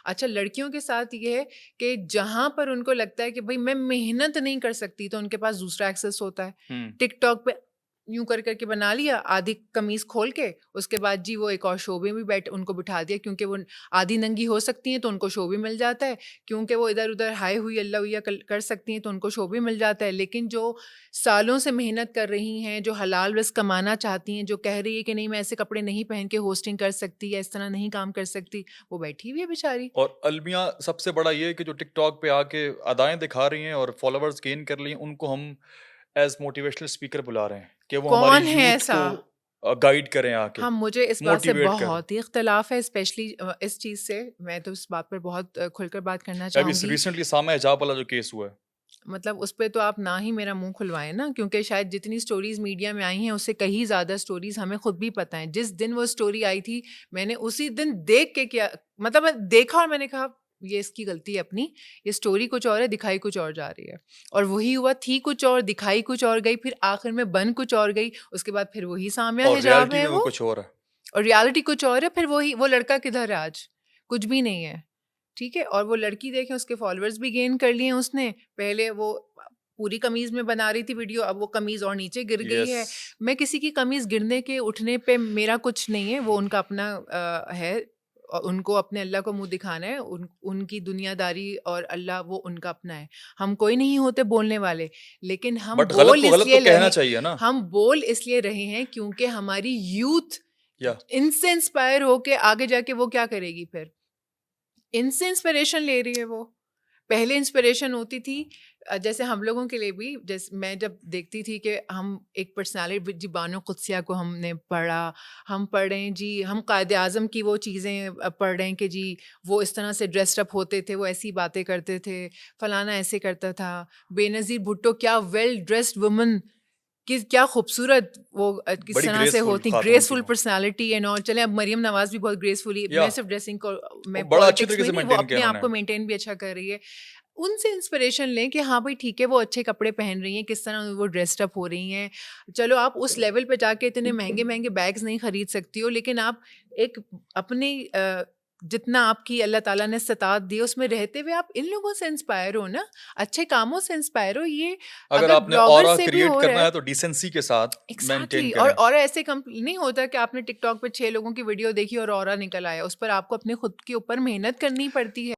اچھا لڑکیوں کے ساتھ یہ ہے کہ جہاں پر ان کو لگتا ہے کہ بھائی میں محنت نہیں کر سکتی تو ان کے پاس دوسرا ایکسس ہوتا ہے. ٹک ٹاک پہ یوں کر کر کے بنا لیا آدھی قمیض کھول کے, اس کے بعد جی وہ ایک اور شو میں بھی ان کو بٹھا دیا, کیونکہ وہ آدھی ننگی ہو سکتی ہیں تو ان کو شو بھی مل جاتا ہے, کیونکہ وہ ادھر ادھر ہائے ہوئی اللہ ہوئی کر سکتی ہیں تو ان کو شو بھی مل جاتا ہے. لیکن جو سالوں سے محنت کر رہی ہیں, جو حلال رزق کمانا چاہتی ہیں, جو کہہ رہی ہے کہ نہیں میں ایسے کپڑے نہیں پہن کے ہوسٹنگ کر سکتی یا اس طرح نہیں کام کر سکتی, وہ بیٹھی ہوئی ہے بیچاری. اور المیہ سب سے بڑا یہ ہے کہ جو ٹک ٹاک پہ آ کے ادائیں دکھا رہی ہیں اور فالوورز گین کر لی ہیں, ان کو ہم ایز موٹیویشنل اسپیکر بلا رہے ہیں کہ وہ ہماری کون ہے یوتھ ایسا؟ کو گائیڈ کریں آ کے, ہم مجھے اس بات سے موٹیویٹ کریں. بہت ہی اختلاف ہے, اسپیشلی اس چیز سے. میں تو اس بات پر بہت کھل کر بات کرنا ابھی چاہوں گی. ریسنٹلی سامہ حجاب والا جو کیس ہوا ہے, مطلب اس پہ تو آپ نہ ہی میرا منہ کھلوائیں نا, کیونکہ شاید جتنی سٹوریز میڈیا میں آئی ہیں اس سے کہیں زیادہ سٹوریز ہمیں خود بھی پتہ ہیں. جس دن وہ سٹوری آئی تھی میں نے اسی دن دیکھ کے کیا مطلب میں دیکھا اور میں نے کہا یہ اس کی غلطی ہے اپنی, یہ سٹوری کچھ اور ہے, دکھائی کچھ اور جا رہی ہے. اور وہی ہوا, تھی کچھ اور, دکھائی کچھ اور گئی, پھر آخر میں بن کچھ اور گئی, اس کے بعد پھر وہی سامیہ اور حجاب ریالٹی ہے میں وہ وہ, کچھ اور ہے. اور ریالٹی کچھ اور ہے. پھر وہی وہ لڑکا کدھر ہے آج, کچھ بھی نہیں ہے. ٹھیک ہے, اور وہ لڑکی دیکھیں اس کے فالوورز بھی گین کر لیے اس نے. پہلے وہ پوری قمیض میں بنا رہی تھی ویڈیو, اب وہ قمیض اور نیچے گر گئی ہے. میں کسی کی قمیض گرنے کے اٹھنے پہ میرا کچھ نہیں ہے, وہ ان کا اپنا ہے, ان کو اپنے اللہ کو منہ دکھانا ہے, ان کی دنیا داری اور اللہ وہ ان کا اپنا ہے. ہم کوئی نہیں ہوتے بولنے والے, لیکن ہم بٹ غلط بول کو اس غلط تو لیے کہنا رہے, چاہیے نا. ہم بول اس لیے رہے ہیں کیونکہ ہماری یوتھ یا ان سے انسپائر ہو کے آگے جا کے وہ کیا کرے گی, پھر ان سے انسپریشن لے رہی ہے. وہ پہلے انسپریشن ہوتی تھی جیسے ہم لوگوں کے لیے بھی, جیسے میں جب دیکھتی تھی کہ ہم ایک پرسنالٹی جی بانو قدسیہ کو ہم نے پڑھا, ہم پڑھ رہے ہیں جی, ہم قائد اعظم کی وہ چیزیں پڑھ رہے ہیں کہ جی وہ اس طرح سے ڈریسڈ اپ ہوتے تھے, وہ ایسی باتیں کرتے تھے, فلانا ایسے کرتا تھا. بے نظیر بھٹو کیا ویل ڈریسڈ وومن, کیا خوبصورت وہ کس بڑی طرح سے گریسفل ہوتی, خاتون تھی گریسفل وہ, پرسنالٹی اینڈ آل. چلیں اب مریم نواز بھی بہت گریسفلی, یا میں صرف ڈریسنگ کو میں بڑا اچھی پالیٹکس طریقے میں سے نہیں, وہ مینٹین کیا اپنے انہوں آپ نے. کو مینٹین بھی اچھا کر رہی ہے. ان سے انسپریشن لیں کہ ہاں بھائی ٹھیک ہے وہ اچھے کپڑے پہن رہی ہیں, کس طرح وہ ڈریسڈ اپ ہو رہی ہیں. چلو آپ اس لیول پہ جا کے اتنے مہنگے مہنگے بیگز نہیں خرید سکتی ہو, لیکن آپ ایک اپنی جتنا آپ کی اللہ تعالیٰ نے استطاعت دی اس میں رہتے ہوئے آپ ان لوگوں سے انسپائر ہو نا, اچھے کاموں سے انسپائر ہو. یہ اگر اگر آپ نے بلاگر اورا سے بھی کریٹ ہو رہا کرنا ہے ہے تو ڈیسنسی کے ساتھ مینٹین ایگزیکٹلی, کریں. اور ایسے نہیں ہوتا کہ آپ نے ٹک ٹاک پہ 6 لوگوں کی ویڈیو دیکھی اور اورا نکل آیا, اس پر آپ کو اپنے خود کے اوپر محنت کرنی پڑتی ہے.